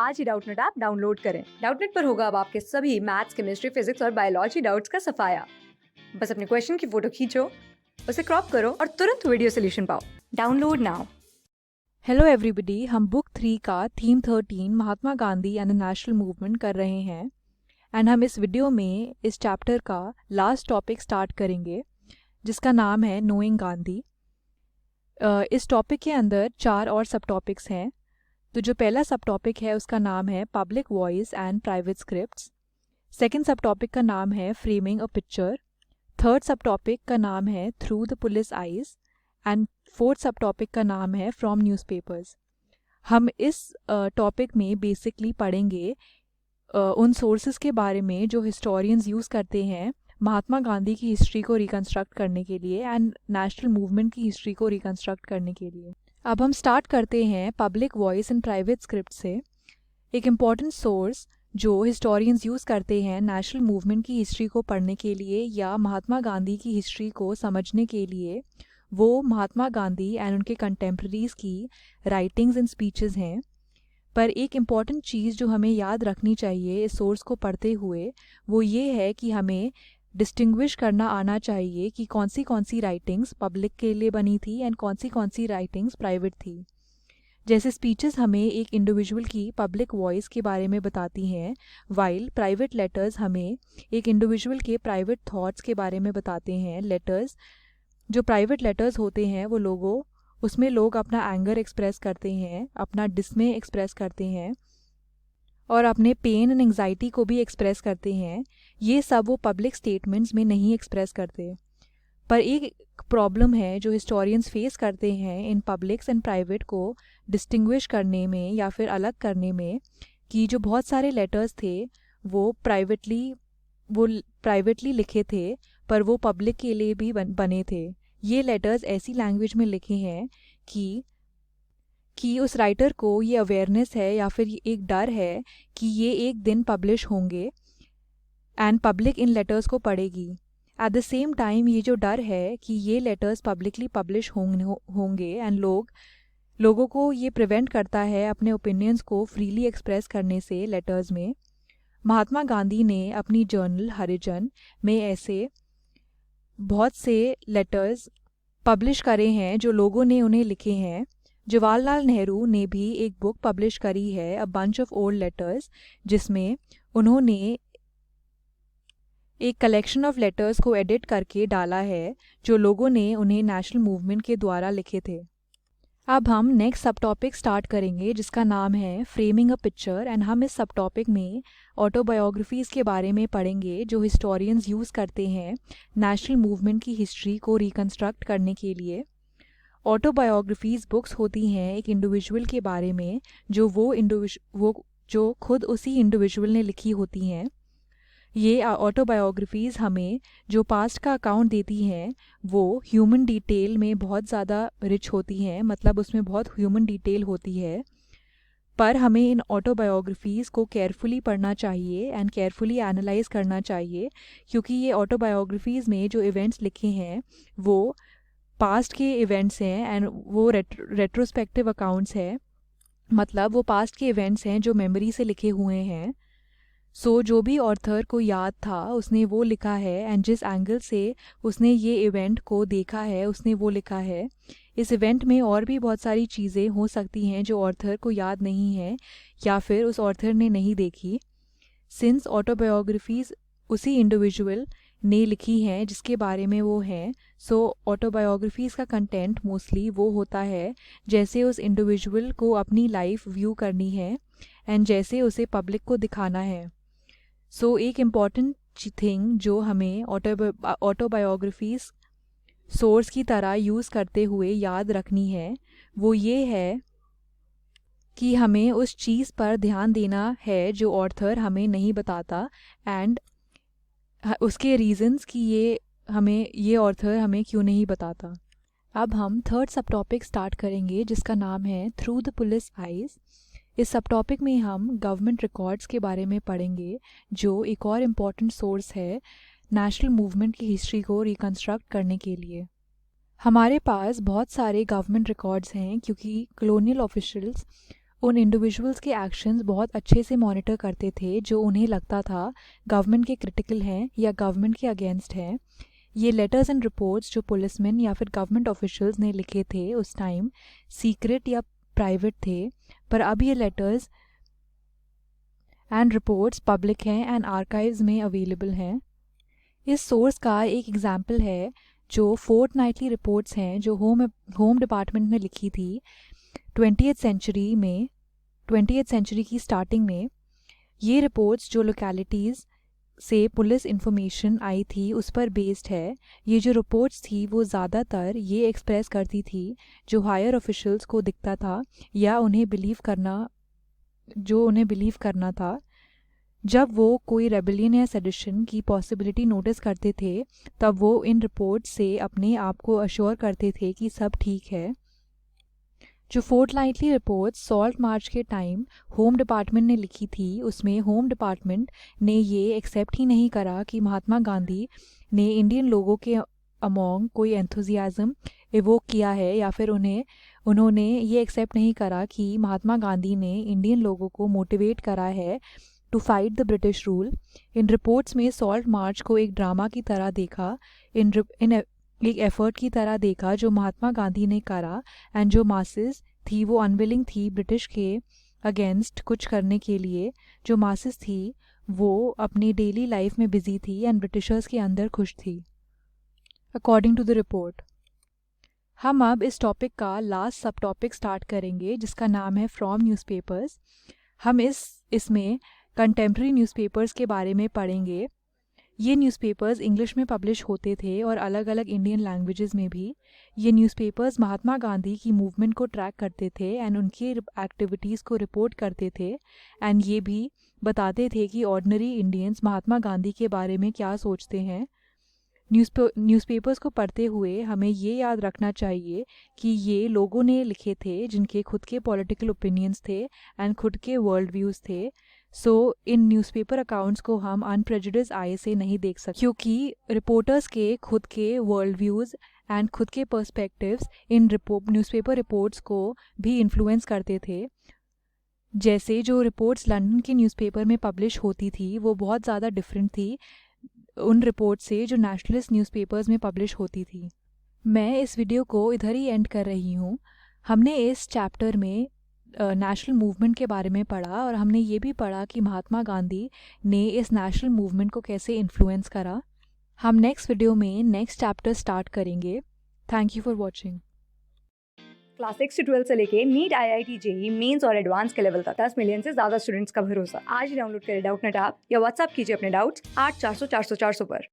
आज ही Doubtnut app download करें। Doubtnut पर होगा अब आपके सभी मैथ्स, केमिस्ट्री, फिजिक्स और बायोलॉजी डाउट्स का सफाया। बस अपने क्वेश्चन की फोटो खींचो, उसे क्रॉप करो और तुरंत वीडियो सोल्यूशन पाओ। Download now. हेलो एवरीबॉडी, हम बुक 3 का theme 13 Mahatma Gandhi and the national movement कर रहे हैं एंड हम इस वीडियो में इस चैप्टर का लास्ट टॉपिक स्टार्ट करेंगे जिसका नाम है नोइंग गांधी। इस टॉपिक के अंदर 4 और सब टॉपिक्स हैं। तो जो पहला सब टॉपिक है उसका नाम है public voice and private scripts. Second सब टॉपिक का नाम है फ्रेमिंग अ पिक्चर। थर्ड सब टॉपिक का नाम है through the police eyes and fourth सब टॉपिक का नाम है फ्रॉम न्यूज़पेपर्स। हम इस टॉपिक में बेसिकली पढ़ेंगे उन सोर्सेज के बारे में जो हिस्टोरियंस यूज़ करते हैं महात्मा गांधी की हिस्ट्री को रिकंस्ट्रक्ट करने के लिए एंड नेशनल मूवमेंट की हिस्ट्री को रिकंस्ट्रक्ट करने के लिए। अब हम स्टार्ट करते हैं public voice and private script से। एक इम्पॉर्टेंट सोर्स जो हिस्टोरियंस यूज़ करते हैं नेशनल मूवमेंट की हिस्ट्री को पढ़ने के लिए या महात्मा गांधी की हिस्ट्री को समझने के लिए वो महात्मा गांधी एंड उनके कंटेम्प्रेरीज़ की राइटिंग्स एंड स्पीचेस हैं। पर एक इम्पॉर्टेंट चीज़ जो हमें याद रखनी चाहिए इस सोर्स को पढ़ते हुए वो ये है कि हमें डिस्टिंग्विश करना आना चाहिए कि कौन सी राइटिंग्स पब्लिक के लिए बनी थी एंड कौन सी राइटिंग्स प्राइवेट थी। जैसे स्पीचेस हमें एक इंडिविजुअल की पब्लिक वॉइस के बारे में बताती हैं, वाइल प्राइवेट लेटर्स हमें एक इंडिविजुअल के प्राइवेट थॉट्स के बारे में बताते हैं। लेटर्स जो प्राइवेट लेटर्स होते हैं वो उसमें लोग अपना एंगर एक्सप्रेस करते हैं, अपना डिसमे एक्सप्रेस करते हैं और अपने पेन एंड एंग्जाइटी को भी एक्सप्रेस करते हैं। ये सब वो पब्लिक स्टेटमेंट्स में नहीं एक्सप्रेस करते। पर एक प्रॉब्लम है जो हिस्टोरियंस फेस करते हैं इन पब्लिक्स एंड प्राइवेट को डिस्टिंग्विश करने में या फिर अलग करने में कि जो बहुत सारे लेटर्स थे वो प्राइवेटली लिखे थे पर वो पब्लिक के लिए भी बने थे। ये लेटर्स ऐसी लैंग्वेज में लिखे हैं कि उस राइटर को ये अवेयरनेस है या फिर एक डर है कि ये एक दिन पब्लिश होंगे एंड पब्लिक इन लेटर्स को पढ़ेगी। एट द सेम टाइम ये जो डर है कि ये लेटर्स पब्लिकली पब्लिश होंगे एंड लोगों को ये प्रिवेंट करता है अपने ओपिनियंस को फ्रीली एक्सप्रेस करने से लेटर्स में। महात्मा गांधी ने अपनी जर्नल हरिजन में ऐसे बहुत से लेटर्स पब्लिश करे हैं जो लोगों ने उन्हें लिखे हैं। जवाहरलाल नेहरू ने भी एक बुक पब्लिश करी है a bunch of old letters जिसमें उन्होंने एक कलेक्शन ऑफ लेटर्स को एडिट करके डाला है जो लोगों ने उन्हें नेशनल मूवमेंट के द्वारा लिखे थे। अब हम नेक्स्ट सब टॉपिक स्टार्ट करेंगे जिसका नाम है फ्रेमिंग अ पिक्चर एंड हम इस सब टॉपिक में ऑटोबायोग्राफीज़ के बारे में पढ़ेंगे जो हिस्टोरियंस यूज़ करते हैं नेशनल मूवमेंट की हिस्ट्री को रिकंस्ट्रक्ट करने के लिए। ऑटोबायोग्राफीज़ बुक्स होती हैं एक इंडिविजुअल के बारे में जो खुद उसी इंडिविजुअल ने लिखी होती हैं। ये ऑटोबायोग्राफीज़ हमें जो पास्ट का अकाउंट देती हैं वो ह्यूमन डिटेल में बहुत ज़्यादा रिच होती हैं, मतलब उसमें बहुत ह्यूमन डिटेल होती है। पर हमें इन ऑटोबायोग्राफीज़ को केयरफुली पढ़ना चाहिए एंड केयरफुली एनालाइज करना चाहिए क्योंकि ये ऑटोबायोग्राफीज़ में जो इवेंट्स लिखे हैं वो पास्ट के इवेंट्स हैं एंड वो रेट्रोस्पेक्टिव अकाउंट्स हैं, मतलब वो पास्ट के इवेंट्स हैं जो मेमोरी से लिखे हुए हैं। सो जो भी ऑथर को याद था उसने वो लिखा है एंड जिस एंगल से उसने ये इवेंट को देखा है उसने वो लिखा है। इस इवेंट में और भी बहुत सारी चीज़ें हो सकती हैं जो ऑथर को याद नहीं है या फिर उस ऑथर ने नहीं देखी। सिंस ऑटोबायोग्राफीज़ उसी इंडिविजुअल ने लिखी हैं जिसके बारे में वो हैं, सो ऑटोबायोग्राफीज़ का कंटेंट मोस्टली वो होता है जैसे उस इंडिविजुअल को अपनी लाइफ व्यू करनी है एंड जैसे उसे पब्लिक को दिखाना है। सो एक इम्पॉर्टेंट थिंग जो हमें ऑटोबायोग्राफीज़ सोर्स की तरह यूज़ करते हुए याद रखनी है वो ये है कि हमें उस चीज़ पर ध्यान देना है जो ऑथर हमें नहीं बताता एंड उसके रीजंस कि ये ऑथर हमें क्यों नहीं बताता। अब हम थर्ड सब टॉपिक स्टार्ट करेंगे जिसका नाम है थ्रू द पुलिस आइज़। इस सब टॉपिक में हम गवर्नमेंट रिकॉर्ड्स के बारे में पढ़ेंगे जो एक और इम्पॉर्टेंट सोर्स है नेशनल मूवमेंट की हिस्ट्री को रिकंस्ट्रक्ट करने के लिए। हमारे पास बहुत सारे गवर्नमेंट रिकॉर्ड्स हैं क्योंकि कॉलोनियल ऑफिशियल्स उन इंडिविजुअल्स के एक्शंस बहुत अच्छे से मॉनिटर करते थे जो उन्हें लगता था गवर्नमेंट के क्रिटिकल हैं या गवर्नमेंट के अगेंस्ट हैं। ये लेटर्स एंड रिपोर्ट्स जो पुलिसमैन या फिर गवर्नमेंट ऑफिशियल्स ने लिखे थे उस टाइम सीक्रेट या प्राइवेट थे, पर अब ये लेटर्स एंड रिपोर्ट्स पब्लिक हैं एंड आर्काइव्स में अवेलेबल हैं। इस सोर्स का एक एग्जाम्पल है जो फोर्टनाइटली रिपोर्ट्स हैं जो होम डिपार्टमेंट ने लिखी थी 20th सेंचुरी की स्टार्टिंग में। ये रिपोर्ट्स जो लोकेलिटीज़ से पुलिस इंफॉर्मेशन आई थी उस पर बेस्ड है। ये जो रिपोर्ट्स थी वो ज़्यादातर ये एक्सप्रेस करती थी जो हायर ऑफिशियल्स को दिखता था या उन्हें बिलीव करना था। जब वो कोई रेबेलियन या सेडिशन की पॉसिबिलिटी नोटिस करते थे तब वो इन रिपोर्ट से अपने आप को अश्योर करते थे कि सब ठीक है। जो फोर्टनाइटली रिपोर्ट सॉल्ट मार्च के टाइम होम डिपार्टमेंट ने लिखी थी उसमें होम डिपार्टमेंट ने ये एक्सेप्ट ही नहीं करा कि महात्मा गांधी ने इंडियन लोगों के अमोंग कोई एंथुजियाज़म इवोक किया है, या फिर उन्होंने ये एक्सेप्ट नहीं करा कि महात्मा गांधी ने इंडियन लोगों को मोटिवेट करा है to fight the British rule. इन रिपोर्ट्स में सॉल्ट मार्च को एक ड्रामा की तरह देखा, एक एफर्ट की तरह देखा जो महात्मा गांधी ने करा, एंड जो मासेस थी वो अनविलिंग थी ब्रिटिश के अगेंस्ट कुछ करने के लिए। जो मासेस थी वो अपनी डेली लाइफ में बिजी थी एंड ब्रिटिशर्स के अंदर खुश थी अकॉर्डिंग टू द रिपोर्ट। हम अब इस टॉपिक का लास्ट सब टॉपिक स्टार्ट करेंगे जिसका नाम है फ्रॉम न्यूज़पेपर्स। हम इसमें कंटेम्प्रेरी न्यूज़पेपर्स के बारे में पढ़ेंगे। ये न्यूज़पेपर्स इंग्लिश में पब्लिश होते थे और अलग अलग इंडियन लैंग्वेजेस में भी। ये न्यूज़पेपर्स महात्मा गांधी की मूवमेंट को ट्रैक करते थे एंड उनकी एक्टिविटीज़ को रिपोर्ट करते थे, एंड ये भी बताते थे कि ऑर्डिनरी इंडियंस महात्मा गांधी के बारे में क्या सोचते हैं। न्यूज़पेपर्स को पढ़ते हुए हमें ये याद रखना चाहिए कि ये लोगों ने लिखे थे जिनके खुद के पॉलिटिकल ओपिनियंस थे एंड खुद के वर्ल्ड व्यूज़ थे। सो इन न्यूज़पेपर अकाउंट्स को हम अनप्रेजुडिस्ड आई से नहीं देख सकते क्योंकि रिपोर्टर्स के खुद के वर्ल्ड व्यूज़ एंड खुद के पर्सपेक्टिव्स इन न्यूज़पेपर रिपोर्ट्स को भी इन्फ्लुएंस करते थे। जैसे जो रिपोर्ट्स लंदन के न्यूज़पेपर में पब्लिश होती थी वो बहुत ज़्यादा डिफरेंट थी उन रिपोर्ट से जो नेशनलिस्ट न्यूज़पेपर्स में पब्लिश होती थी। मैं इस वीडियो को इधर ही एंड कर रही हूँ। हमने इस चैप्टर में नेशनल मूवमेंट के बारे में पढ़ा और हमने ये भी पढ़ा कि महात्मा गांधी ने इस नेशनल मूवमेंट को कैसे इन्फ्लुएंस करा। हम नेक्स्ट वीडियो में नेक्स्ट चैप्टर स्टार्ट करेंगे। Thank you for watching. Class 6 से 12 से लेके नीट, IIT, JEE मेंस और एडवांस के लेवल तक 10 मिलियन से ज्यादा स्टूडेंट्स का भरोसा। आज ही डाउनलोड करें डाउटनेट ऐप या व्हाट्सएप कीजिए अपने डाउट्स 8400 400 400 पर।